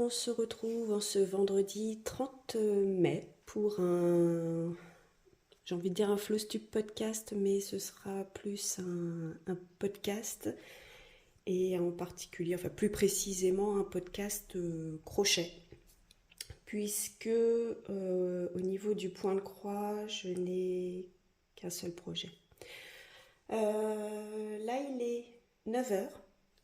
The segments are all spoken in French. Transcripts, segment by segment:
on se retrouve en ce vendredi 30 mai pour j'ai envie de dire un Flowstube podcast, mais ce sera plus un podcast et en particulier, enfin plus précisément un podcast crochet, puisque au niveau du point de croix, je n'ai qu'un seul projet. Là, il est 9 heures.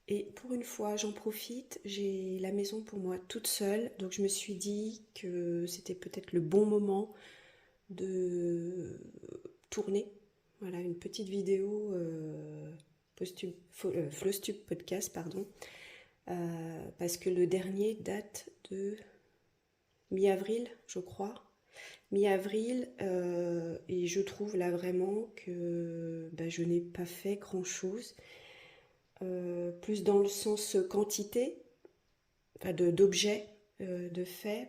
Et pour une fois, j'en profite, j'ai la maison pour moi toute seule, donc je me suis dit que c'était peut-être le bon moment de tourner, voilà, une petite vidéo Flowstube podcast, pardon, parce que le dernier date de mi-avril, je crois, mi-avril, et je trouve là vraiment que je n'ai pas fait grand-chose. Plus dans le sens quantité, enfin d'objets, de faits,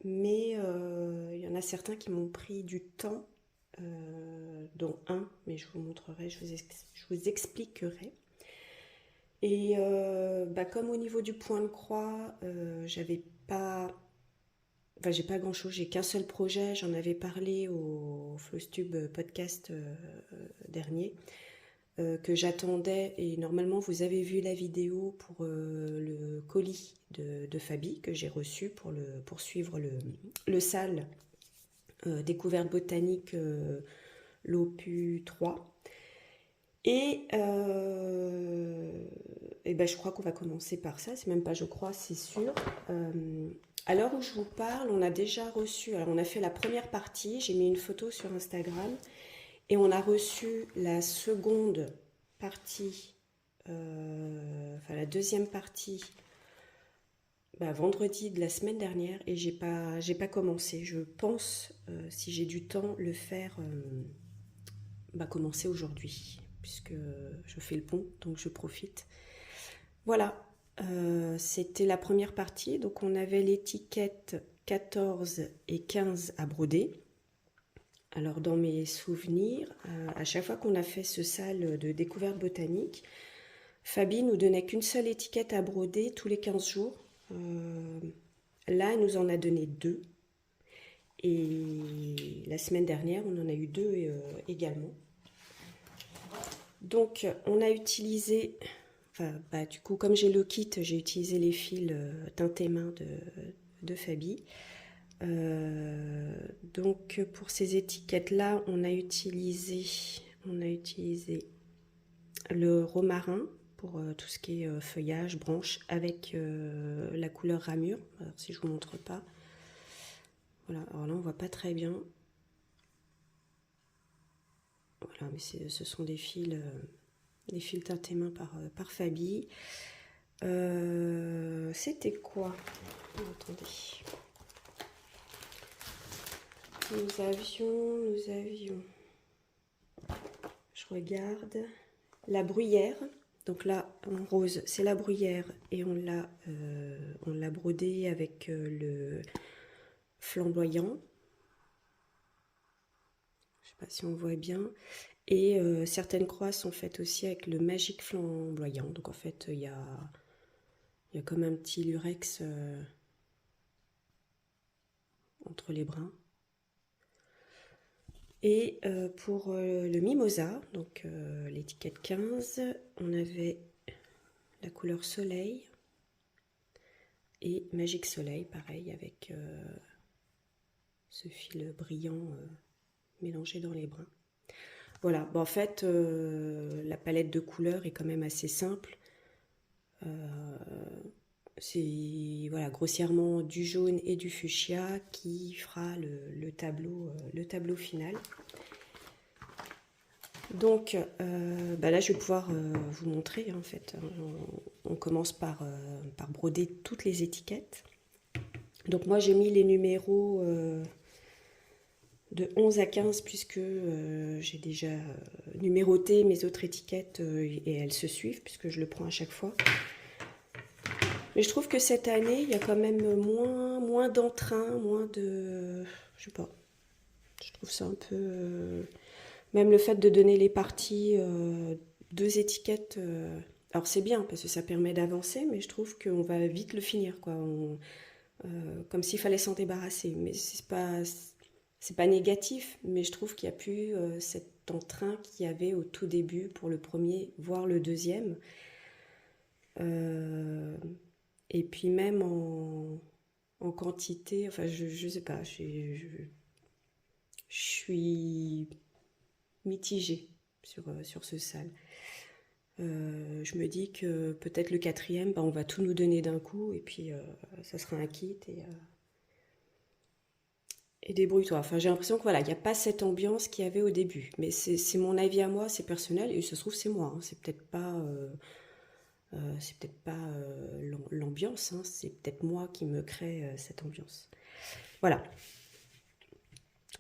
mais il y en a certains qui m'ont pris du temps, dont un, mais je vous montrerai, je vous expliquerai. Et comme au niveau du point de croix, j'avais pas, enfin j'ai pas grand chose, j'ai qu'un seul projet, j'en avais parlé au Flowstube podcast dernier. Que j'attendais, et normalement vous avez vu la vidéo pour le colis de Fabi que j'ai reçu pour suivre le SAL découverte botanique l'OPU 3 et je crois qu'on va commencer par ça, c'est même pas je crois, c'est sûr. À l'heure où je vous parle, on a déjà reçu, alors on a fait la première partie, j'ai mis une photo sur Instagram. Et on a reçu la seconde partie, la deuxième partie, vendredi de la semaine dernière, et j'ai pas commencé. Je pense, si j'ai du temps, le faire, commencer aujourd'hui, puisque je fais le pont, donc je profite. Voilà, c'était la première partie, donc on avait l'étiquette 14 et 15 à broder. Alors dans mes souvenirs, à chaque fois qu'on a fait ce SAL de découverte botanique, Fabi nous donnait qu'une seule étiquette à broder tous les 15 jours. Là, elle nous en a donné 2. Et la semaine dernière, on en a eu 2 également. Donc on a utilisé, du coup comme j'ai le kit, j'ai utilisé les fils teintés main de Fabi. Donc pour ces étiquettes là on a utilisé le romarin pour tout ce qui est feuillage, branche, avec la couleur ramure. Alors, si je vous montre pas, voilà, alors là on voit pas très bien, voilà, mais ce sont des fils teintés main par Fabi. C'était quoi? Attendez. Nous avions, je regarde, la bruyère. Donc là, en rose, c'est la bruyère et on l'a brodé avec le flamboyant. Je ne sais pas si on voit bien. Et certaines croix sont faites aussi avec le magique flamboyant. Donc en fait, il y a comme un petit lurex entre les brins. Et pour le mimosa, donc l'étiquette 15, on avait la couleur soleil et magique soleil, pareil, avec ce fil brillant mélangé dans les brins. Voilà, en fait, la palette de couleurs est quand même assez simple. C'est grossièrement du jaune et du fuchsia qui fera le tableau final. Donc là je vais pouvoir vous montrer en fait. On commence par broder toutes les étiquettes. Donc moi j'ai mis les numéros de 11 à 15 puisque j'ai déjà numéroté mes autres étiquettes et elles se suivent puisque je le prends à chaque fois. Mais je trouve que cette année, il y a quand même moins d'entrain, moins de... Je sais pas. Je trouve ça un peu... même le fait de donner les parties, 2 étiquettes Alors c'est bien parce que ça permet d'avancer, mais je trouve qu'on va vite le finir, quoi. Comme s'il fallait s'en débarrasser. Mais c'est pas négatif, mais je trouve qu'il n'y a plus cet entrain qu'il y avait au tout début pour le premier, voire le deuxième. Euh, et puis même en quantité, enfin je sais pas, je suis mitigée sur ce sale. Je me dis que peut-être le quatrième, bah, on va tout nous donner d'un coup et puis ça sera un kit et débrouille-toi. Enfin, j'ai l'impression que voilà, il n'y a pas cette ambiance qu'il y avait au début. Mais c'est mon avis à moi, c'est personnel et ça se trouve c'est moi, hein. C'est peut-être pas l'ambiance, hein. C'est peut-être moi qui me crée cette ambiance. Voilà.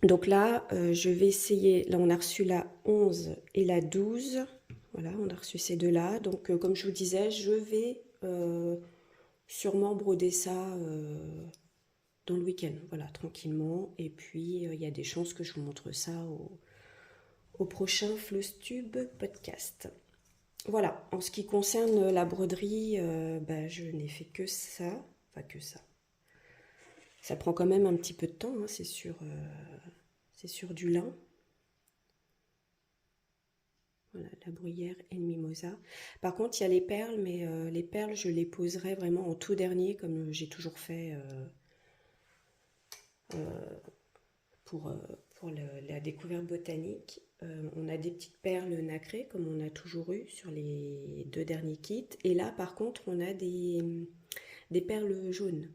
Donc là, je vais essayer. Là, on a reçu la 11 et la 12. Voilà, on a reçu ces deux-là. Donc, comme je vous disais, je vais sûrement broder ça dans le week-end. Voilà, tranquillement. Et puis, il y a des chances que je vous montre ça au prochain Flostube podcast. Voilà, en ce qui concerne la broderie, bah, je n'ai fait que ça. Enfin, que ça. Ça prend quand même un petit peu de temps, hein, c'est sur du lin. Voilà, la bruyère et le mimosa. Par contre, il y a les perles, mais les perles, je les poserai vraiment en tout dernier, comme j'ai toujours fait pour, la découverte botanique. On a des petites perles nacrées, comme on a toujours eu sur les deux derniers kits. Et là, par contre, on a des perles jaunes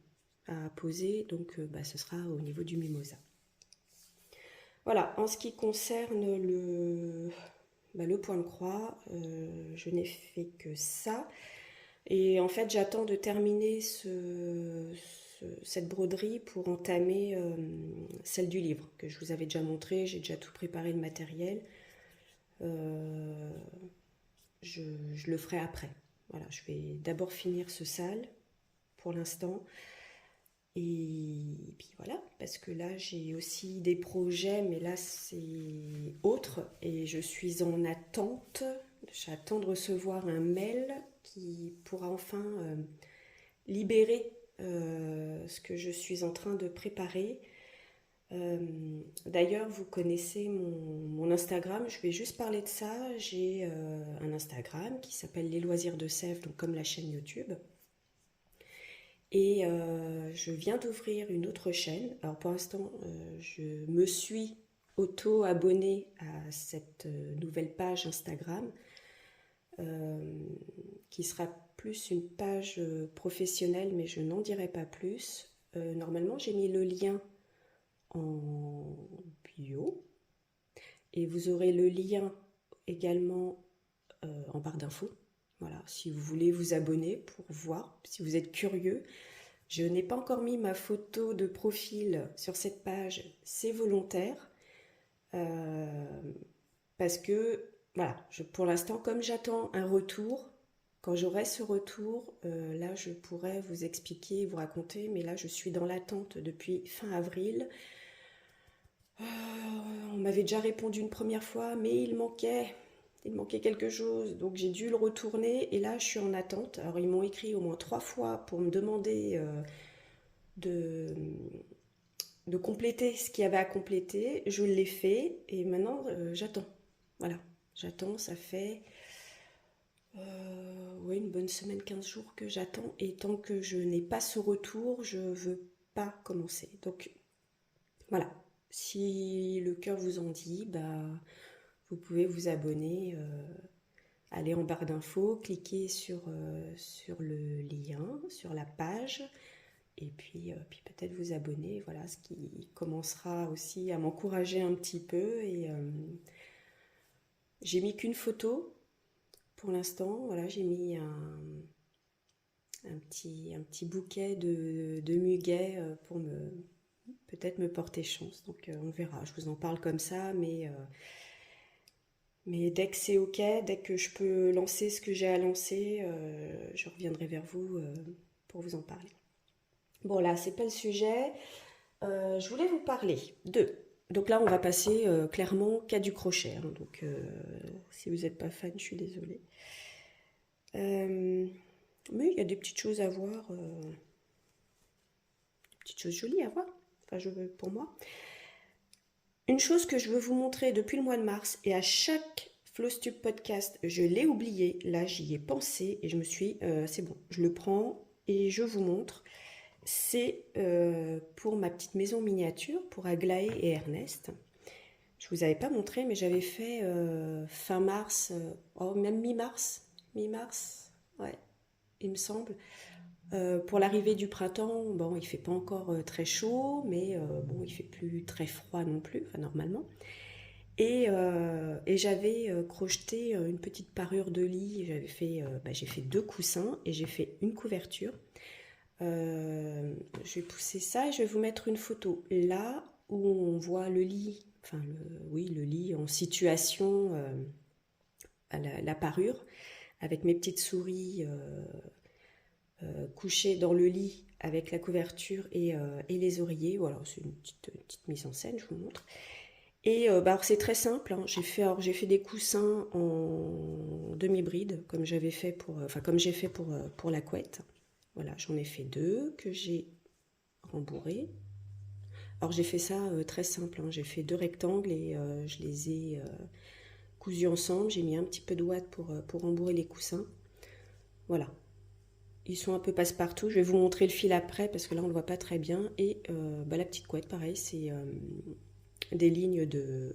à poser, donc bah, ce sera au niveau du mimosa. Voilà, en ce qui concerne le point de croix, je n'ai fait que ça. Et en fait, j'attends de terminer cette broderie pour entamer celle du livre, que je vous avais déjà montré. J'ai déjà tout préparé le matériel. Euh, je le ferai après. Voilà, je vais d'abord finir ce sale pour l'instant. Et puis voilà, parce que là j'ai aussi des projets, mais là c'est autre et je suis en attente. J'attends de recevoir un mail qui pourra enfin libérer ce que je suis en train de préparer. D'ailleurs, vous connaissez mon Instagram, je vais juste parler de ça. J'ai un Instagram qui s'appelle Les Loisirs de Sèvres, donc comme la chaîne YouTube. Et je viens d'ouvrir une autre chaîne. Alors pour l'instant, je me suis auto-abonnée à cette nouvelle page Instagram qui sera plus une page professionnelle, mais je n'en dirai pas plus. Normalement, j'ai mis le lien en bio et vous aurez le lien également en barre d'infos. Voilà, si vous voulez vous abonner pour voir, si vous êtes curieux. Je n'ai pas encore mis ma photo de profil sur cette page, c'est volontaire. Parce que, voilà, pour l'instant, comme j'attends un retour, quand j'aurai ce retour, là, je pourrais vous expliquer, vous raconter, mais là, je suis dans l'attente depuis fin avril. On m'avait déjà répondu une première fois, mais il manquait quelque chose, donc j'ai dû le retourner, et là, je suis en attente. Alors, ils m'ont écrit au moins 3 fois pour me demander de, de compléter ce qu'il y avait à compléter. Je l'ai fait, et maintenant, j'attends. Voilà, j'attends, ça fait ouais, une bonne semaine, 15 jours que j'attends. Et tant que je n'ai pas ce retour, je ne veux pas commencer. Donc voilà, si le cœur vous en dit, bah, vous pouvez vous abonner. Aller en barre d'infos, cliquer sur le lien, sur la page. Et puis peut-être vous abonner. Voilà, ce qui commencera aussi à m'encourager un petit peu. Et j'ai mis qu'une photo. Pour l'instant, voilà, j'ai mis un petit bouquet de muguet pour peut-être me porter chance. Donc on verra, je vous en parle comme ça, mais dès que c'est ok, dès que je peux lancer ce que j'ai à lancer, je reviendrai vers vous pour vous en parler. Bon là, c'est pas le sujet. Je voulais vous parler de... Donc là, on va passer clairement qu'à du crochet, hein. Donc si vous n'êtes pas fan, je suis désolée. Mais il y a des petites choses à voir, des petites choses jolies à voir, enfin pour moi. Une chose que je veux vous montrer depuis le mois de mars, et à chaque Flowstube podcast, je l'ai oublié, là j'y ai pensé, et je me suis, c'est bon, je le prends et je vous montre. C'est pour ma petite maison miniature, pour Aglaé et Ernest. Je vous avais pas montré, mais j'avais fait fin mars, oh, même mi-mars, ouais, il me semble. Pour l'arrivée du printemps, bon, il fait pas encore très chaud, mais bon, il fait plus très froid non plus, enfin normalement. Et j'avais crocheté une petite parure de lit. J'ai fait 2 coussins et j'ai fait une couverture. Je vais pousser ça et je vais vous mettre une photo là où on voit le lit, enfin oui, le lit en situation à la parure, avec mes petites souris couchées dans le lit avec la couverture et les oreillers. Voilà, c'est une petite mise en scène, je vous montre. Et alors c'est très simple, hein. J'ai fait des coussins en demi-bride, comme j'avais fait comme j'ai fait pour la couette. Voilà, j'en ai fait 2 que j'ai rembourrés. Alors j'ai fait ça très simple, hein. J'ai fait 2 rectangles et je les ai cousus ensemble. J'ai mis un petit peu de ouate pour rembourrer les coussins. Voilà, ils sont un peu passe-partout. Je vais vous montrer le fil après parce que là on ne le voit pas très bien. Et la petite couette, pareil, c'est des lignes de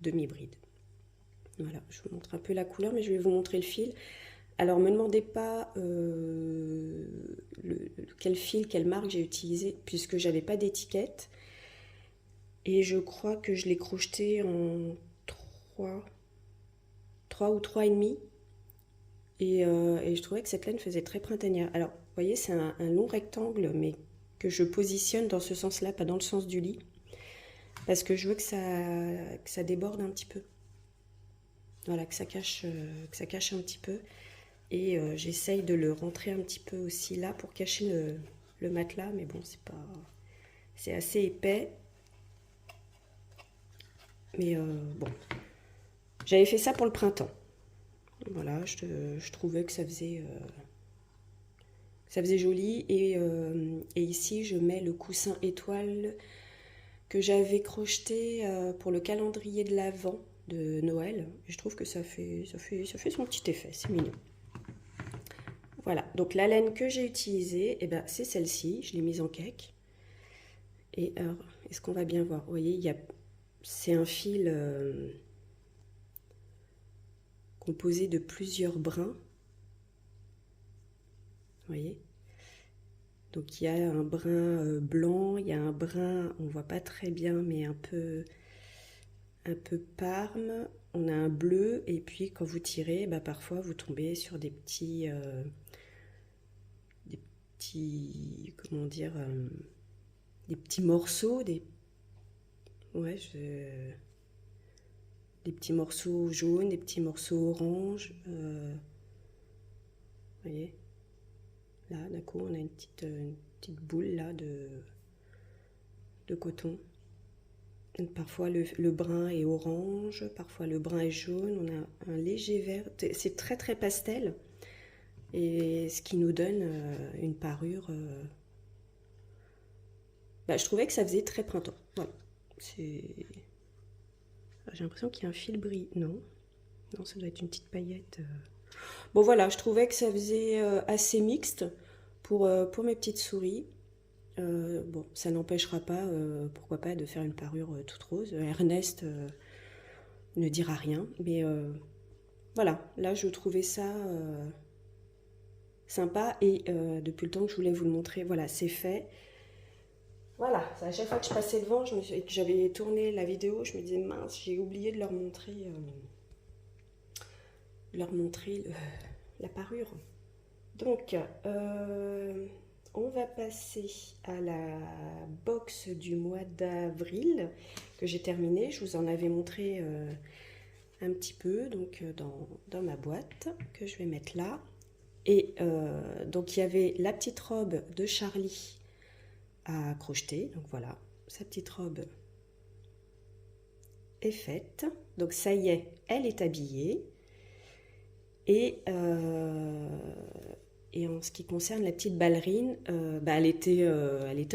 demi-bride. Voilà, je vous montre un peu la couleur, mais je vais vous montrer le fil. Alors, me demandez pas quel fil, quelle marque j'ai utilisé, puisque j'avais pas d'étiquette. Et je crois que je l'ai crocheté en 3 ou 3,5. Et je trouvais que cette laine faisait très printanière. Alors, vous voyez, c'est un long rectangle, mais que je positionne dans ce sens-là, pas dans le sens du lit. Parce que je veux que ça déborde un petit peu. Voilà, que ça cache un petit peu. Et j'essaye de le rentrer un petit peu aussi là pour cacher le matelas. Mais bon, c'est assez épais. Mais bon, j'avais fait ça pour le printemps. Voilà, je trouvais que ça faisait joli. Et ici, je mets le coussin étoile que j'avais crocheté pour le calendrier de l'Avent de Noël. Et je trouve que ça fait son petit effet, c'est mignon. Voilà, donc la laine que j'ai utilisée, eh ben, c'est celle-ci, je l'ai mise en cake. Et alors, est-ce qu'on va bien voir? Vous voyez, c'est un fil composé de plusieurs brins. Vous voyez? Donc il y a un brin blanc, il y a un brin, on ne voit pas très bien, mais un peu parme. On a un bleu, et puis quand vous tirez, bah, parfois vous tombez sur comment dire, des petits morceaux, ouais, des petits morceaux jaunes, des petits morceaux orange. Vous voyez, là, d'un coup, on a une petite boule là de coton. Donc, parfois, le brun est orange, parfois le brun est jaune. On a un léger vert. C'est très très pastel. Et ce qui nous donne une parure. Je trouvais que ça faisait très printemps. Voilà. J'ai l'impression qu'il y a un fil bris. Non, non, ça doit être une petite paillette. Bon voilà, je trouvais que ça faisait assez mixte pour mes petites souris. Bon, ça n'empêchera pas, pourquoi pas, de faire une parure toute rose. Ernest ne dira rien, mais voilà, là je trouvais ça sympa et depuis le temps que je voulais vous le montrer, voilà, c'est fait. Voilà, à chaque fois que je passais devant, et que j'avais tourné la vidéo, je me disais mince, j'ai oublié de leur montrer la parure. Donc, on va passer à la box du mois d'avril que j'ai terminée. Je vous en avais montré un petit peu donc dans ma boîte que je vais mettre là. Et donc, il y avait la petite robe de Charlie à crocheter. Donc voilà, sa petite robe est faite. Donc ça y est, elle est habillée. Et Et en ce qui concerne la petite ballerine, bah, elle était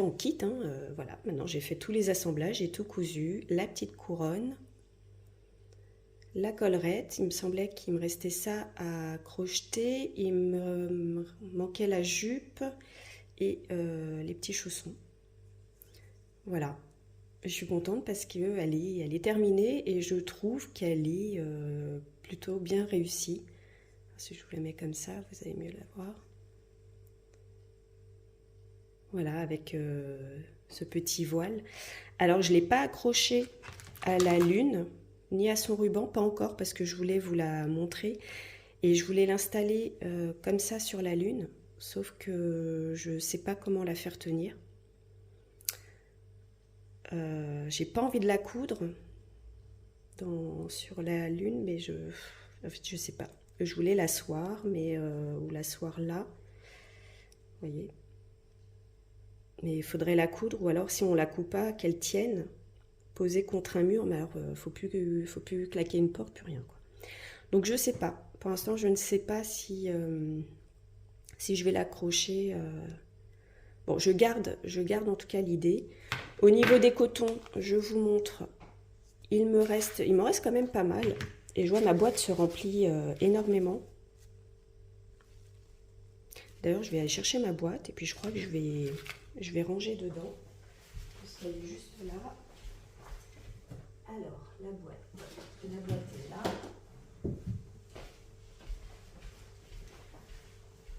en kit, hein, voilà. Maintenant j'ai fait tous les assemblages, j'ai tout cousu, la petite couronne, la collerette. Il me semblait qu'il me restait ça à crocheter. Il me manquait la jupe et les petits chaussons. Voilà. Je suis contente parce elle est terminée et je trouve qu'elle est plutôt bien réussie. Si je vous la mets comme ça, vous allez mieux la voir. Voilà, avec ce petit voile. Alors, je ne l'ai pas accroché à la lune, ni à son ruban, pas encore, parce que je voulais vous la montrer. Et je voulais l'installer comme ça sur la lune, sauf que je ne sais pas comment la faire tenir. J'ai pas envie de la coudre sur la lune, mais en fait, je sais pas. Je voulais l'asseoir, mais ou l'asseoir là, vous voyez. Mais il faudrait la coudre, ou alors si on la coupe pas, qu'elle tienne, posée contre un mur, mais alors faut plus claquer une porte, plus rien, quoi. Donc je sais pas. Pour l'instant, je ne sais pas si je vais l'accrocher. Bon, je garde en tout cas l'idée. Au niveau des cotons, je vous montre. Il me reste quand même pas mal. Et je vois ma boîte se remplit énormément. D'ailleurs, je vais aller chercher ma boîte et puis je crois que je vais ranger dedans. Parce qu'elle est juste là. Alors, la boîte est là.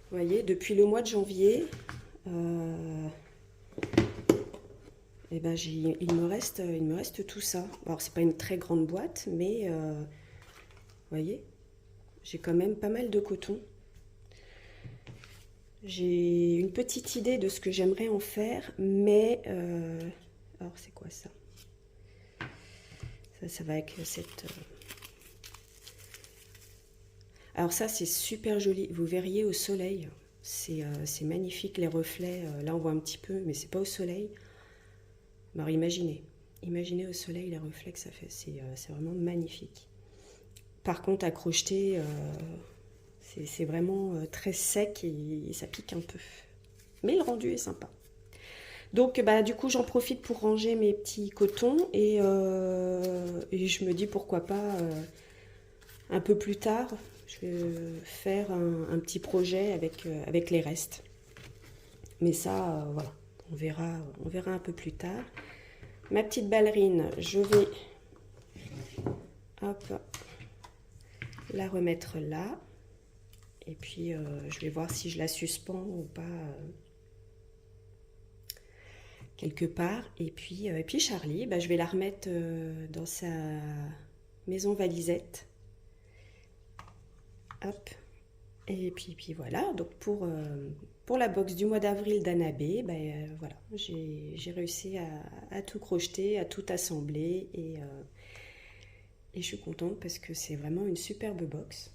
Vous voyez, depuis le mois de janvier, eh ben il me reste tout ça. Alors, c'est pas une très grande boîte, mais vous voyez, j'ai quand même pas mal de coton. J'ai une petite idée de ce que j'aimerais en faire, mais alors c'est quoi ça? Ça va avec cette. Alors ça c'est super joli. Vous verriez au soleil, c'est magnifique les reflets. Là on voit un petit peu, mais c'est pas au soleil. Alors imaginez au soleil les reflets que ça fait. C'est vraiment magnifique. Par contre à crocheter. C'est vraiment très sec et ça pique un peu. Mais le rendu est sympa. Donc bah, du coup j'en profite pour ranger mes petits cotons et je me dis pourquoi pas un peu plus tard je vais faire un petit projet avec les restes. Mais ça voilà, on verra un peu plus tard. Ma petite ballerine, je vais hop, la remettre là. Et puis, je vais voir si je la suspends ou pas quelque part. Et puis Charlie, bah, je vais la remettre dans sa maison valisette. Hop. Et puis voilà. Donc, pour la box du mois d'avril d'Annabé, bah, voilà, j'ai réussi à tout crocheter, à tout assembler. Et je suis contente parce que c'est vraiment une superbe box.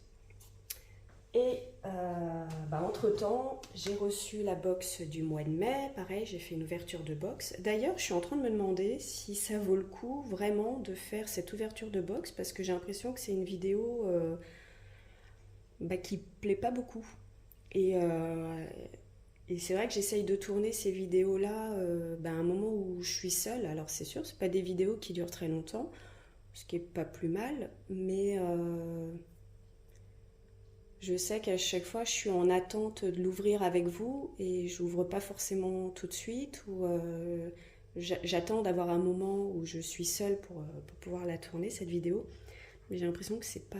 Et bah, entre-temps, j'ai reçu la box du mois de mai. Pareil, j'ai fait une ouverture de box. D'ailleurs, je suis en train de me demander si ça vaut le coup vraiment de faire cette ouverture de box parce que j'ai l'impression que c'est une vidéo bah, qui plaît pas beaucoup. Et, euh, et c'est vrai que j'essaye de tourner ces vidéos-là bah, à un moment où je suis seule. Alors c'est sûr, c'est pas des vidéos qui durent très longtemps, ce qui est pas plus mal, mais je sais qu'à chaque fois, je suis en attente de l'ouvrir avec vous et je n'ouvre pas forcément tout de suite ou j'attends d'avoir un moment où je suis seule pour pouvoir la tourner, cette vidéo. Mais j'ai l'impression que c'est pas...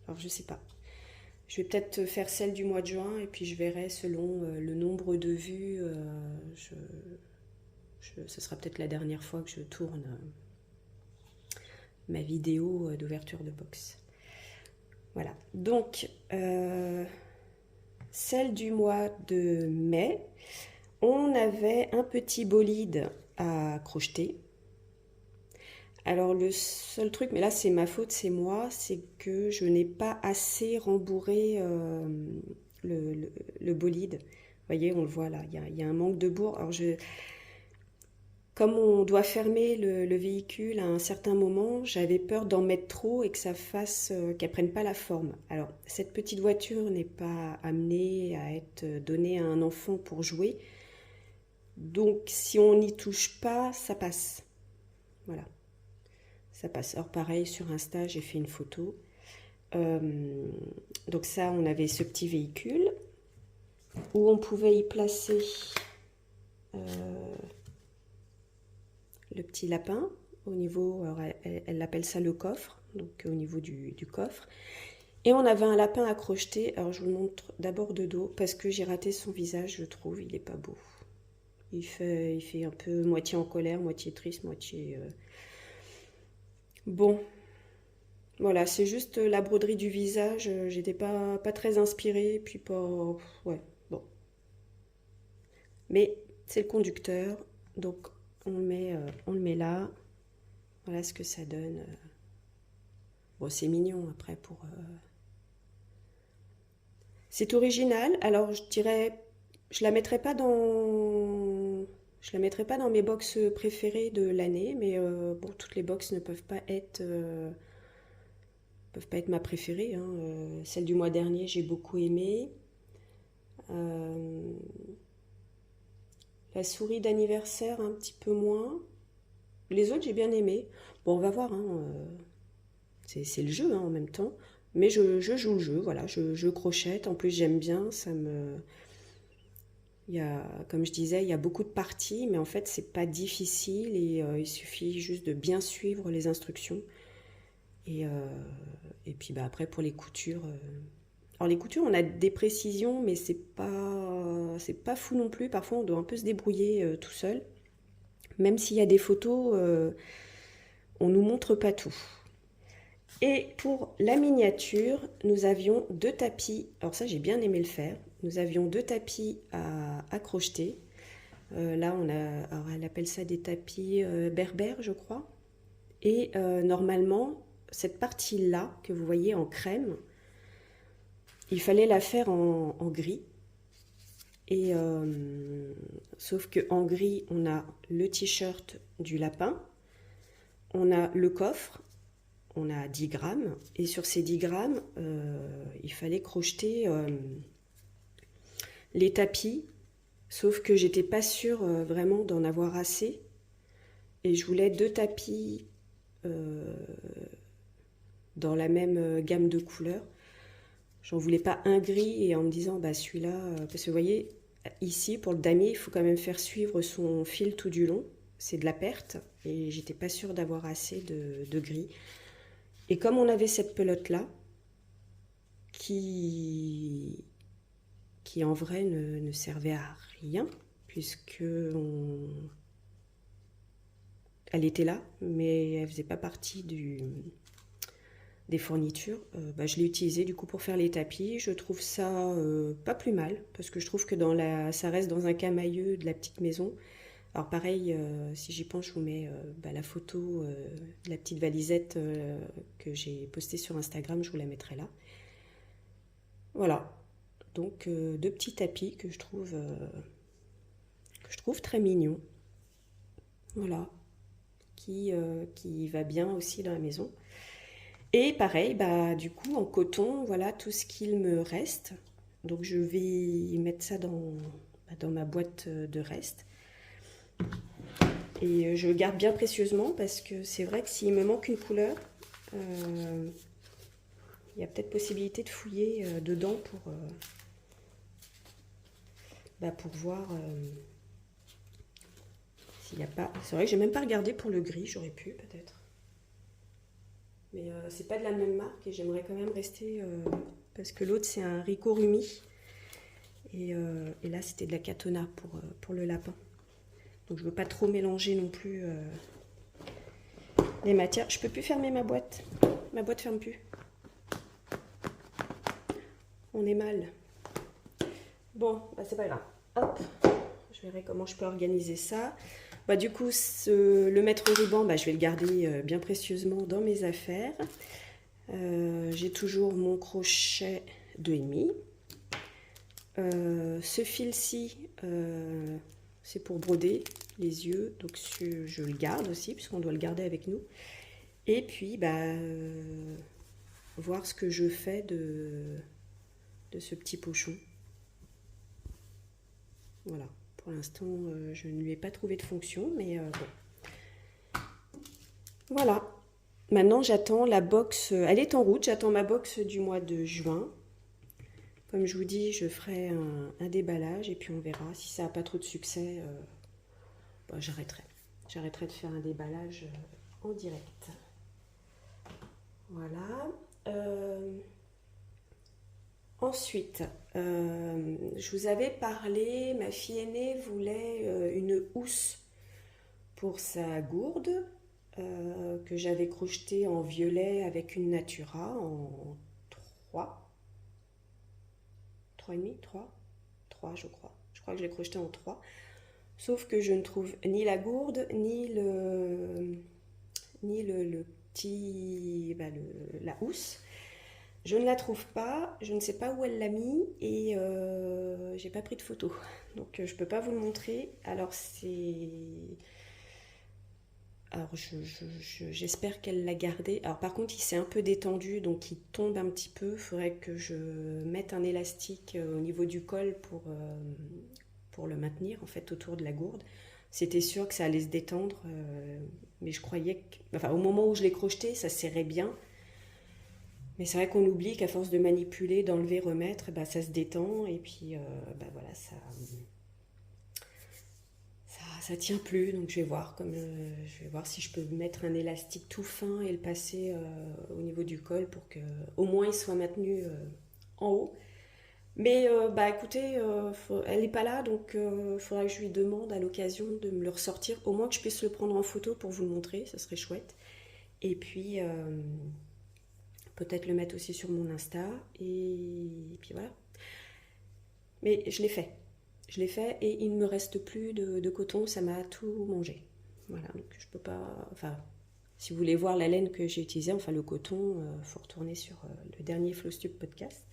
Alors, je sais pas. Je vais peut-être faire celle du mois de juin et puis je verrai selon le nombre de vues. Ce sera peut-être la dernière fois que je tourne ma vidéo d'ouverture de box. Voilà, donc celle du mois de mai, on avait un petit bolide à crocheter. Alors le seul truc, mais là c'est ma faute, c'est moi, c'est que je n'ai pas assez rembourré le, le bolide. Vous voyez, on le voit là, il y a un manque de bourre. Alors Comme on doit fermer le véhicule à un certain moment, j'avais peur d'en mettre trop et que ça fasse qu'elle prenne pas la forme. Alors, cette petite voiture n'est pas amenée à être donnée à un enfant pour jouer. Donc, si on n'y touche pas, ça passe. Voilà, ça passe. Alors, pareil, sur Insta, j'ai fait une photo. Euh, donc ça, on avait ce petit véhicule où on pouvait y placer le petit lapin au niveau, alors elle appelle ça le coffre, donc au niveau du coffre. Et on avait un lapin à crocheter. Alors je vous le montre d'abord de dos parce que j'ai raté son visage, je trouve, il est pas beau. Il fait un peu moitié en colère, moitié triste, moitié... Bon, voilà, c'est juste la broderie du visage, j'étais pas très inspirée, puis pas... Ouais, bon. Mais c'est le conducteur, donc on le met là. Voilà ce que ça donne. Bon, c'est mignon après pour... C'est original, alors je dirais... Je la mettrai pas dans... Je la mettrai pas dans mes box préférées de l'année, mais bon, toutes les box ne peuvent pas être ma préférée, hein. Celle du mois dernier, j'ai beaucoup aimé. Euh, la souris d'anniversaire, un petit peu moins. Les autres, j'ai bien aimé. Bon, on va voir, hein, c'est le jeu hein, en même temps. Mais je joue le jeu, voilà, je crochette. En plus, j'aime bien, ça me... Il y a, comme je disais, il y a beaucoup de parties, mais en fait, c'est pas difficile et il suffit juste de bien suivre les instructions. Et, euh, et puis bah, après, pour les coutures... Alors les coutures, on a des précisions, mais c'est pas fou non plus. Parfois, on doit un peu se débrouiller tout seul. Même s'il y a des photos, on nous montre pas tout. Et pour la miniature, nous avions deux tapis. Alors ça, j'ai bien aimé le faire. Nous avions deux tapis à crocheter. Là, alors elle appelle ça des tapis berbères, je crois. Et normalement, cette partie-là que vous voyez en crème, il fallait la faire en gris. Et sauf que en gris, on a le t-shirt du lapin, on a le coffre, on a 10 grammes, et sur ces 10 grammes, il fallait crocheter les tapis, sauf que j'étais pas sûre vraiment d'en avoir assez, et je voulais deux tapis euh, dans la même gamme de couleurs. J'en voulais pas un gris, et en me disant, bah celui-là, parce que vous voyez, ici, pour le damier, il faut quand même faire suivre son fil tout du long, c'est de la perte, et j'étais pas sûre d'avoir assez de gris. Et comme on avait cette pelote-là, qui, qui en vrai ne servait à rien, puisque elle était là, mais elle faisait pas partie des fournitures, bah, je l'ai utilisée du coup pour faire les tapis. Je trouve ça pas plus mal, parce que je trouve que ça reste dans un camailleux de la petite maison. Alors pareil, si j'y pense, je vous mets bah, la photo de la petite valisette que j'ai postée sur Instagram, je vous la mettrai là. Voilà, donc deux petits tapis que je trouve très mignons. Voilà, qui va bien aussi dans la maison. Et pareil, bah, du coup, en coton, voilà tout ce qu'il me reste. Donc je vais mettre ça dans ma boîte de reste. Et je le garde bien précieusement parce que c'est vrai que s'il me manque une couleur, il y a peut-être possibilité de fouiller dedans pour voir s'il n'y a pas... C'est vrai que j'ai même pas regardé pour le gris, j'aurais pu peut-être. Mais c'est pas de la même marque et j'aimerais quand même rester... parce que l'autre c'est un Ricorumi. Et là c'était de la Katona pour le lapin. Donc je veux pas trop mélanger non plus les matières. Je peux plus fermer ma boîte. Ma boîte ferme plus. On est mal. Bon, bah c'est pas grave. Hop, je verrai comment je peux organiser ça. Bah, du coup, le mètre ruban, bah, je vais le garder bien précieusement dans mes affaires. J'ai toujours mon crochet 2,5. Ce fil-ci, c'est pour broder. les yeux. Donc je le garde aussi, puisqu'on doit le garder avec nous. Et puis, voir ce que je fais de ce petit pochon. Voilà. Pour l'instant, je ne lui ai pas trouvé de fonction, mais bon. Voilà. Maintenant, j'attends la box. Elle est en route. J'attends ma box du mois de juin. Comme je vous dis, je ferai un déballage et puis on verra. Si ça n'a pas trop de succès, j'arrêterai. J'arrêterai de faire un déballage en direct. Voilà. Ensuite, je vous avais parlé, ma fille aînée voulait une housse pour sa gourde que j'avais crochetée en violet avec une Natura en 3 je crois. Je crois que je l'ai crochetée en 3. Sauf que je ne trouve ni la gourde, ni le petit, la housse. Je ne la trouve pas, je ne sais pas où elle l'a mis et j'ai pas pris de photo. Donc je peux pas vous le montrer. Alors j'espère qu'elle l'a gardé. Alors par contre il s'est un peu détendu donc il tombe un petit peu. Il faudrait que je mette un élastique au niveau du col pour le maintenir en fait autour de la gourde. C'était sûr que ça allait se détendre, mais je croyais au moment où je l'ai crocheté ça serrait bien. Mais c'est vrai qu'on oublie qu'à force de manipuler, d'enlever, remettre, ça se détend et puis voilà, ça tient plus. Donc je vais voir si je peux mettre un élastique tout fin et le passer au niveau du col pour que au moins il soit maintenu en haut. Mais écoutez, elle n'est pas là, donc il faudra que je lui demande à l'occasion de me le ressortir, au moins que je puisse le prendre en photo pour vous le montrer, ça serait chouette. Et puis peut-être le mettre aussi sur mon Insta, et puis voilà. Mais je l'ai fait. Je l'ai fait et il ne me reste plus de coton, ça m'a tout mangé. Voilà, donc je peux pas... Enfin, si vous voulez voir la laine que j'ai utilisée, enfin le coton, faut retourner sur le dernier Flowstube podcast.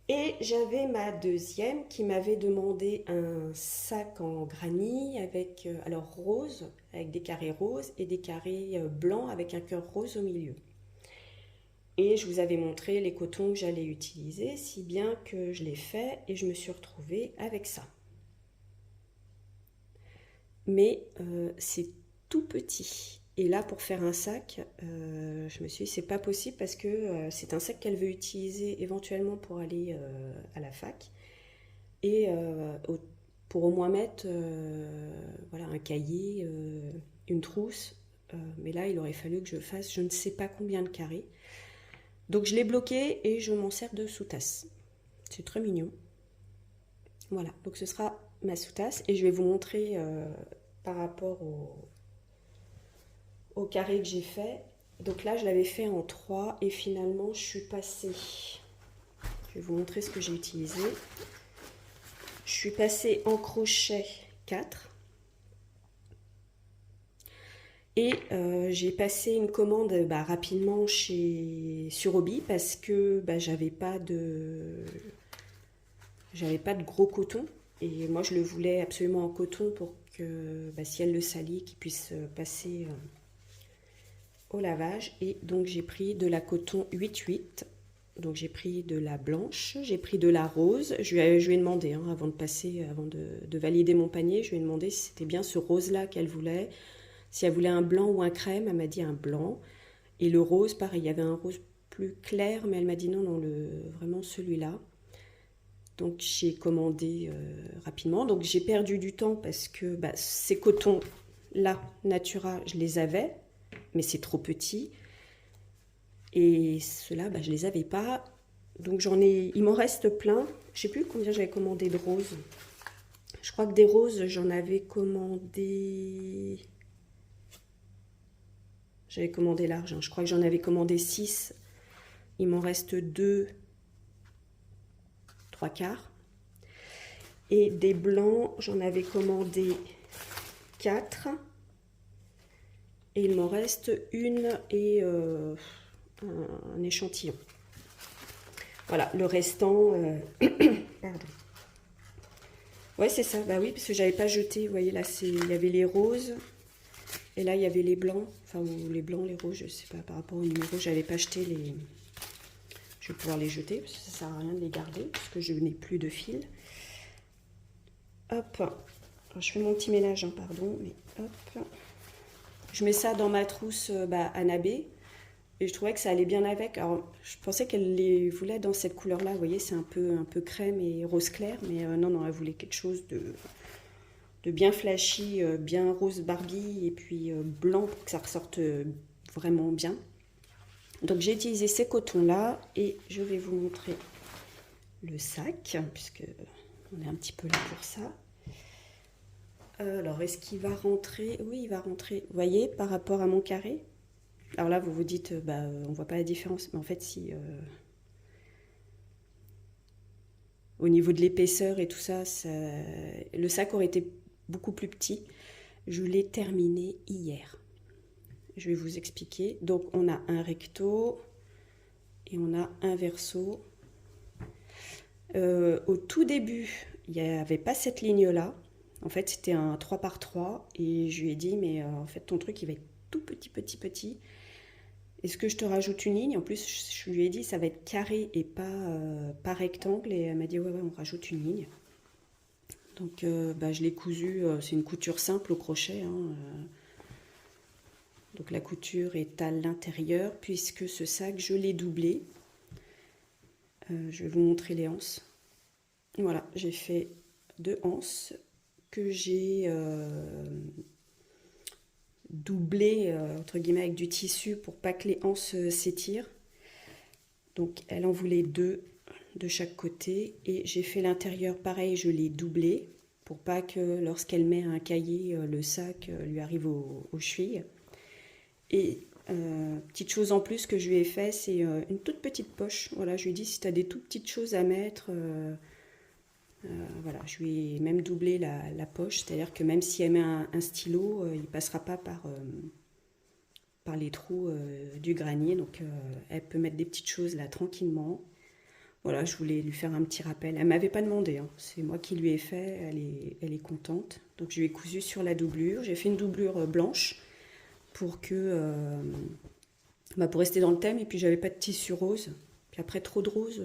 Et j'avais ma deuxième qui m'avait demandé un sac en granit avec, alors rose, avec des carrés roses et des carrés blancs avec un cœur rose au milieu. Et je vous avais montré les cotons que j'allais utiliser, si bien que je l'ai fait et je me suis retrouvée avec ça. Mais c'est tout petit. Et là, pour faire un sac, je me suis dit, c'est pas possible parce que c'est un sac qu'elle veut utiliser éventuellement pour aller à la fac. Et pour au moins mettre voilà, un cahier, une trousse. Mais là, il aurait fallu que je fasse je ne sais pas combien de carrés. Donc je l'ai bloqué et je m'en sers de sous-tasse. C'est très mignon. Voilà, donc ce sera ma sous-tasse et je vais vous montrer par rapport au carré que j'ai fait. Donc là, je l'avais fait en 3 et finalement, je suis passée. Je vais vous montrer ce que j'ai utilisé. Je suis passée en crochet 4. Et j'ai passé une commande rapidement sur Hobby parce que j'avais pas de gros coton. Et moi, je le voulais absolument en coton pour que si elle le salit, qu'il puisse passer au lavage. Et donc, j'ai pris de la coton 8-8. Donc, j'ai pris de la blanche, j'ai pris de la rose. Je lui ai demandé, avant de valider mon panier, je lui ai demandé si c'était bien ce rose-là qu'elle voulait. Si elle voulait un blanc ou un crème, elle m'a dit un blanc. Et le rose, pareil, il y avait un rose plus clair, mais elle m'a dit non, vraiment celui-là. Donc j'ai commandé rapidement. Donc j'ai perdu du temps parce que ces cotons-là, Natura, je les avais, mais c'est trop petit. Et ceux-là, je les avais pas. Donc il m'en reste plein. Je sais plus combien j'avais commandé de roses. Je crois que des roses, j'en avais commandé... J'avais commandé large, je crois que j'en avais commandé 6. Il m'en reste 2, 3 quarts. Et des blancs, j'en avais commandé 4. Et il m'en reste une et un échantillon. Voilà, le restant... pardon. Ouais, c'est ça. Bah oui, parce que j'avais pas jeté. Vous voyez, là, il y avait les roses. Et là, il y avait les blancs. Enfin, ou les blancs, les roses, je sais pas. Par rapport au numéro, j'avais pas jeté les... Je vais pouvoir les jeter, parce que ça sert à rien de les garder, puisque je n'ai plus de fil. Hop. Alors, je fais mon petit ménage, hein, pardon. Mais hop. Je mets ça dans ma trousse Anabé. Et je trouvais que ça allait bien avec. Alors, je pensais qu'elle les voulait dans cette couleur-là. Vous voyez, c'est un peu crème et rose clair. Mais non, non, elle voulait quelque chose de bien flashy, bien rose Barbie et puis blanc pour que ça ressorte vraiment bien. Donc, j'ai utilisé ces cotons-là et je vais vous montrer le sac, puisque on est un petit peu là pour ça. Alors, est-ce qu'il va rentrer? Oui, il va rentrer. Vous voyez, par rapport à mon carré. Alors là, vous vous dites, on voit pas la différence. Mais en fait, si... au niveau de l'épaisseur et tout ça, le sac aurait été beaucoup plus petit. Je l'ai terminé hier. Je vais vous expliquer. Donc, on a un recto et on a un verso. Au tout début, il n'y avait pas cette ligne-là. En fait, c'était un 3 par 3 et je lui ai dit, mais en fait, ton truc, il va être tout petit, petit, petit. Est-ce que je te rajoute une ligne? En plus, je lui ai dit, ça va être carré et pas rectangle. Et elle m'a dit, ouais, ouais, on rajoute une ligne. Donc, je l'ai cousu. C'est une couture simple au crochet. Hein, donc, la couture est à l'intérieur puisque ce sac, je l'ai doublé. Je vais vous montrer les anses. Voilà, j'ai fait 2 anses que j'ai doublées entre guillemets avec du tissu pour pas que les anses s'étirent. Donc elle en voulait 2 de chaque côté et j'ai fait l'intérieur pareil, je l'ai doublé pour pas que lorsqu'elle met un cahier, le sac lui arrive aux chevilles. Et petite chose en plus que je lui ai fait, c'est une toute petite poche. Voilà, je lui ai dit si tu as des toutes petites choses à mettre, voilà, je lui ai même doublé la poche, c'est-à-dire que même si elle met un stylo, il ne passera pas par les trous du granier, donc elle peut mettre des petites choses là tranquillement. Voilà, je voulais lui faire un petit rappel. Elle ne m'avait pas demandé, hein. C'est moi qui lui ai fait, elle est contente. Donc je lui ai cousu sur la doublure, j'ai fait une doublure blanche pour pour rester dans le thème, et puis j'avais pas de tissu rose. Puis après trop de rose,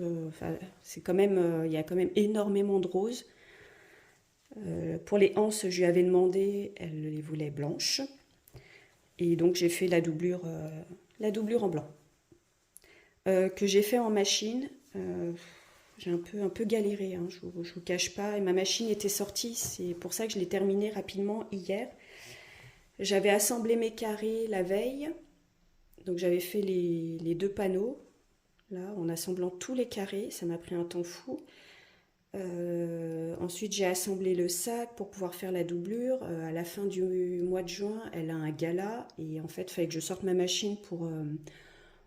c'est quand même, il y a quand même énormément de rose. Pour les anses, je lui avais demandé, elle les voulait blanches. Et donc j'ai fait la doublure en blanc. Que j'ai fait en machine. J'ai un peu galéré, hein, je vous cache pas. Et ma machine était sortie, c'est pour ça que je l'ai terminée rapidement hier. J'avais assemblé mes carrés la veille. Donc j'avais fait les 2 panneaux. Là, en assemblant tous les carrés, ça m'a pris un temps fou. Ensuite, j'ai assemblé le sac pour pouvoir faire la doublure. À la fin du mois de juin, elle a un gala. Et en fait, il fallait que je sorte ma machine pour...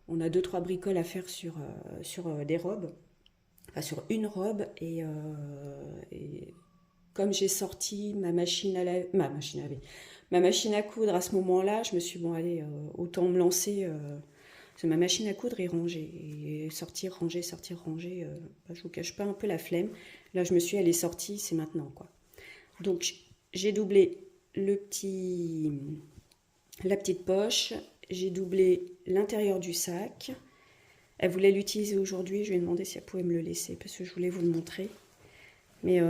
on a 2-3 bricoles à faire sur des robes. Enfin, sur une robe. Et comme j'ai sorti ma machine à laver... Ma machine à coudre à ce moment-là, je me suis dit, bon, allez, autant me lancer... parce que ma machine à coudre est rangée. Et sortir, ranger, je vous cache pas un peu la flemme. Là, je me suis dit, elle est sortie, c'est maintenant, quoi. Donc, j'ai doublé la petite poche. J'ai doublé l'intérieur du sac. Elle voulait l'utiliser aujourd'hui. Je lui ai demandé si elle pouvait me le laisser parce que je voulais vous le montrer. Mais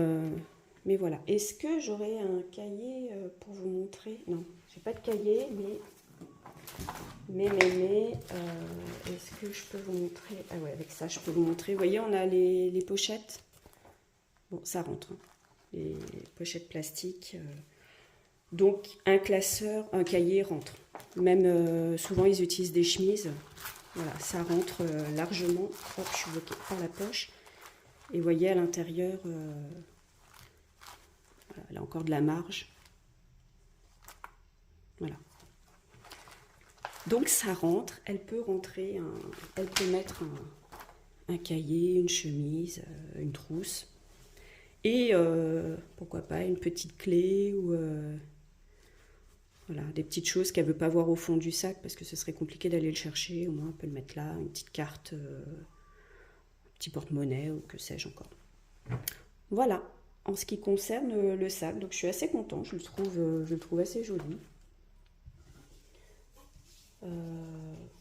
voilà. Est-ce que j'aurais un cahier pour vous montrer? Non, j'ai pas de cahier, mais est-ce que je peux vous montrer? Ah ouais, avec ça, je peux vous montrer. Vous voyez, on a les pochettes. Bon, ça rentre, hein. Les pochettes plastiques. Donc, un classeur, un cahier rentre. Même souvent, ils utilisent des chemises. Voilà, ça rentre largement. Hop, je suis bloquée par la poche. Et vous voyez, à l'intérieur, voilà, elle a encore de la marge. Voilà. Donc ça rentre, elle peut rentrer, elle peut mettre un cahier, une chemise, une trousse. Et pourquoi pas une petite clé ou voilà, des petites choses qu'elle ne veut pas voir au fond du sac parce que ce serait compliqué d'aller le chercher. Au moins elle peut le mettre là, une petite carte, un petit porte-monnaie ou que sais-je encore. Voilà. en ce qui concerne le sac. Donc je suis assez contente, je le trouve assez joli.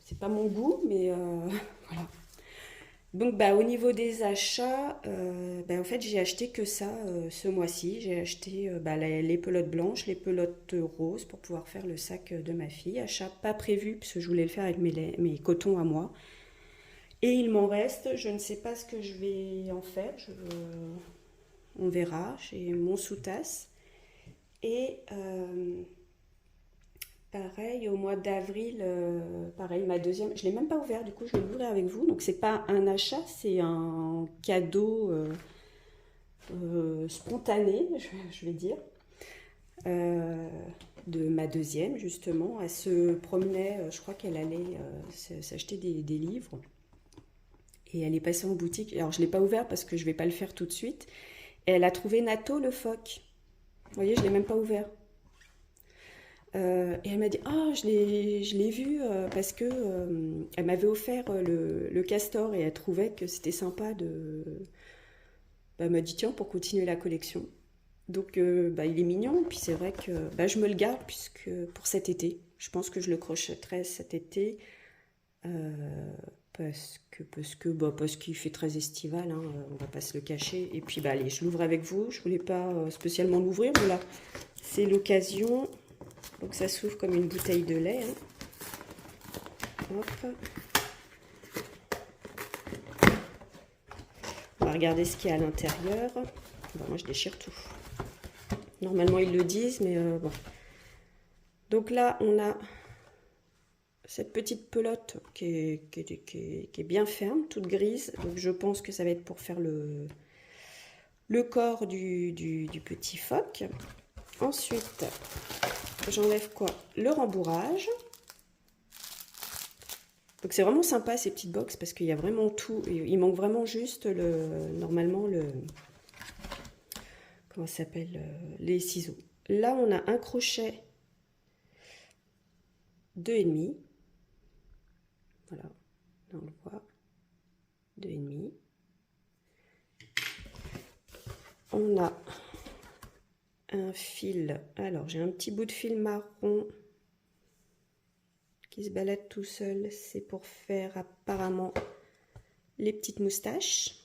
C'est pas mon goût, mais voilà. Donc bah, au niveau des achats, bah, en fait j'ai acheté que ça ce mois-ci. J'ai acheté bah, les pelotes blanches, les pelotes roses pour pouvoir faire le sac de ma fille. Achat pas prévu puisque je voulais le faire avec mes cotons à moi. Et il m'en reste, je ne sais pas ce que je vais en faire. On verra. J'ai mon sous-tasse. Et pareil, au mois d'avril, pareil, ma deuxième, je ne l'ai même pas ouvert, du coup je vais l'ouvrir avec vous. Donc c'est pas un achat, c'est un cadeau spontané, je vais dire, euh, de ma deuxième justement. Elle se promenait, je crois qu'elle allait s'acheter des livres. Et elle est passée en boutique. Alors je ne l'ai pas ouvert parce que je ne vais pas le faire tout de suite. Et elle a trouvé Nato le phoque. Vous voyez, je ne l'ai même pas ouvert. Et elle m'a dit, ah, je l'ai vu parce que elle m'avait offert le castor et elle trouvait que c'était sympa de. Bah, elle m'a dit, tiens, pour continuer la collection. Donc, bah, il est mignon. Puis c'est vrai que bah, je me le garde puisque pour cet été. Je pense que je le crochetterai cet été parce qu'il fait très estival. Hein, on va pas se le cacher. Et puis, bah, allez, je l'ouvre avec vous. Je voulais pas spécialement l'ouvrir, mais là, c'est l'occasion. Donc ça s'ouvre comme une bouteille de lait. Hein. Hop. On va regarder ce qu'il y a à l'intérieur. Bon, moi je déchire tout. Normalement ils le disent, mais bon. Donc là on a cette petite pelote qui est bien ferme, toute grise. Donc je pense que ça va être pour faire le corps du petit phoque. Ensuite, j'enlève quoi? Le rembourrage. Donc c'est vraiment sympa ces petites box parce qu'il y a vraiment tout. Il manque vraiment juste normalement comment ça s'appelle, les ciseaux. Là on a un crochet 2,5. Voilà, là on le voit. 2,5. On a un fil. Alors j'ai un petit bout de fil marron qui se balade tout seul. C'est pour faire apparemment les petites moustaches.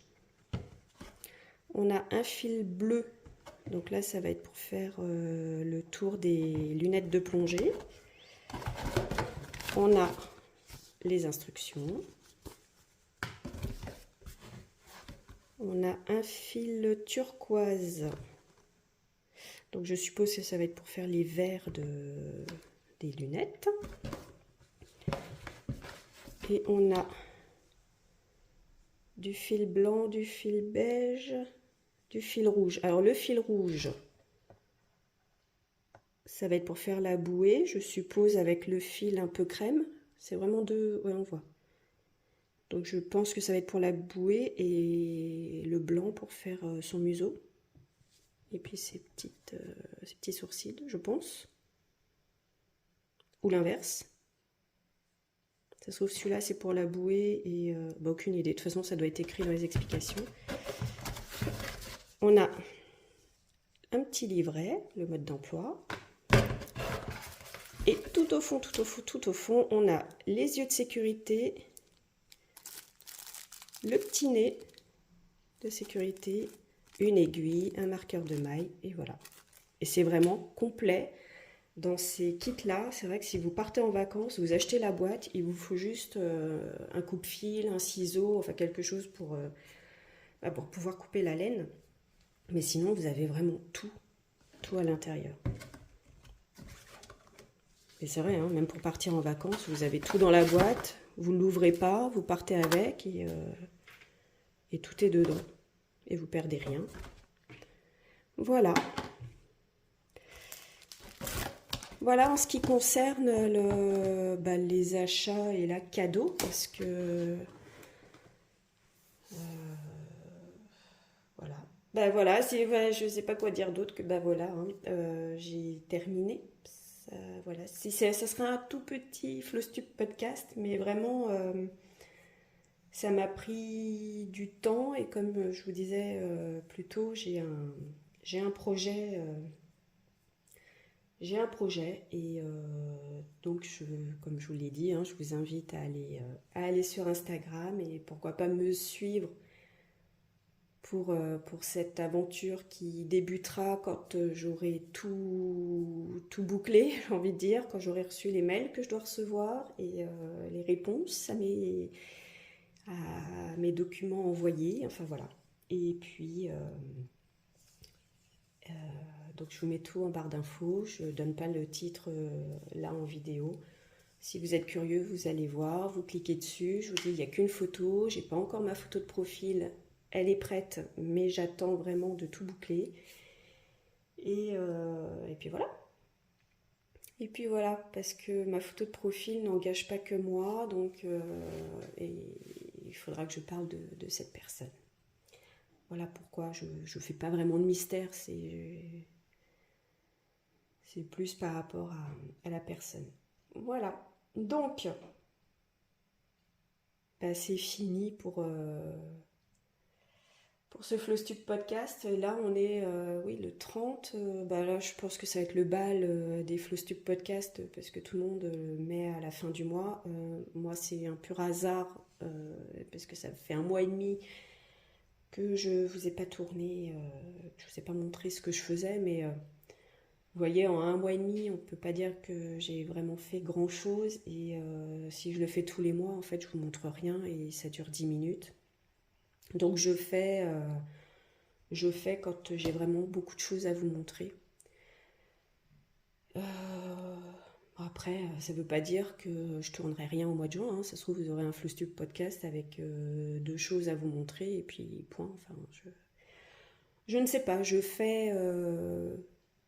On a un fil bleu. Donc là, ça va être pour faire le tour des lunettes de plongée. On a les instructions. On a un fil turquoise. Donc je suppose que ça va être pour faire les verres des lunettes. Et on a du fil blanc, du fil beige, du fil rouge. Alors le fil rouge, ça va être pour faire la bouée, je suppose, avec le fil un peu crème. C'est vraiment deux, ouais, on voit. Donc je pense que ça va être pour la bouée et le blanc pour faire son museau. Et puis ces petits sourcils, je pense. Ou l'inverse. Ça se trouve celui-là c'est pour la bouée et bah, aucune idée. De toute façon ça doit être écrit dans les explications. On a un petit livret, le mode d'emploi. Et tout au fond, on a les yeux de sécurité, le petit nez de sécurité, une aiguille, un marqueur de maille et voilà. Et c'est vraiment complet. Dans ces kits-là, c'est vrai que si vous partez en vacances, vous achetez la boîte, il vous faut juste un coupe-fil, un ciseau, enfin quelque chose pour pouvoir couper la laine. Mais sinon, vous avez vraiment tout à l'intérieur. Et c'est vrai, hein, même pour partir en vacances, vous avez tout dans la boîte, vous ne l'ouvrez pas, vous partez avec et tout est dedans. Et vous perdez rien. Voilà. Voilà en ce qui concerne les achats et la cadeau, parce que voilà. Ben voilà, je ne sais pas quoi dire d'autre que voilà, hein, j'ai terminé. Voilà, ça sera un tout petit Flostube podcast, mais vraiment ça m'a pris du temps et comme je vous disais plus tôt, j'ai j'ai un projet, et donc comme je vous l'ai dit, hein, je vous invite à aller sur Instagram et pourquoi pas me suivre pour cette aventure qui débutera quand j'aurai tout bouclé, j'ai envie de dire, quand j'aurai reçu les mails que je dois recevoir et les réponses à mes documents envoyés, enfin voilà. Et puis, donc je vous mets tout en barre d'infos, je ne donne pas le titre là en vidéo. Si vous êtes curieux, vous allez voir, vous cliquez dessus. Je vous dis, il n'y a qu'une photo. J'ai pas encore ma photo de profil. Elle est prête, mais j'attends vraiment de tout boucler. Et puis voilà. Et puis voilà, parce que ma photo de profil n'engage pas que moi, donc et il faudra que je parle de cette personne. Voilà pourquoi je ne fais pas vraiment de mystère, c'est plus par rapport à la personne. Voilà, donc bah, c'est fini pour ce Flowstube podcast. Là, on est oui, le 30. Bah, là, je pense que ça va être le bal des Flowstube podcast parce que tout le monde met à la fin du mois. Moi, c'est un pur hasard parce que ça fait 1 mois et demi que je vous ai pas tourné, je vous ai pas montré ce que je faisais, mais vous voyez, en 1 mois et demi, on peut pas dire que j'ai vraiment fait grand chose. Et si je le fais tous les mois, en fait, je vous montre rien et ça dure 10 minutes. Donc je fais quand j'ai vraiment beaucoup de choses à vous montrer. Après, ça ne veut pas dire que je tournerai rien au mois de juin, hein. Ça se trouve, vous aurez un Flowstube podcast avec 2 choses à vous montrer et puis point. Enfin, je ne sais pas, je fais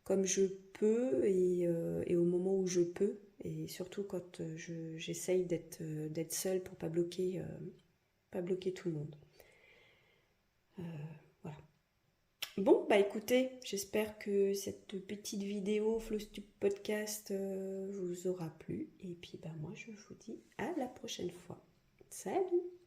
comme je peux et au moment où je peux. Et surtout quand j'essaye d'être seule pour pas bloquer tout le monde. Voilà. Bon, bah écoutez, j'espère que cette petite vidéo Flowstube Podcast vous aura plu. Et puis bah moi je vous dis à la prochaine fois. Salut!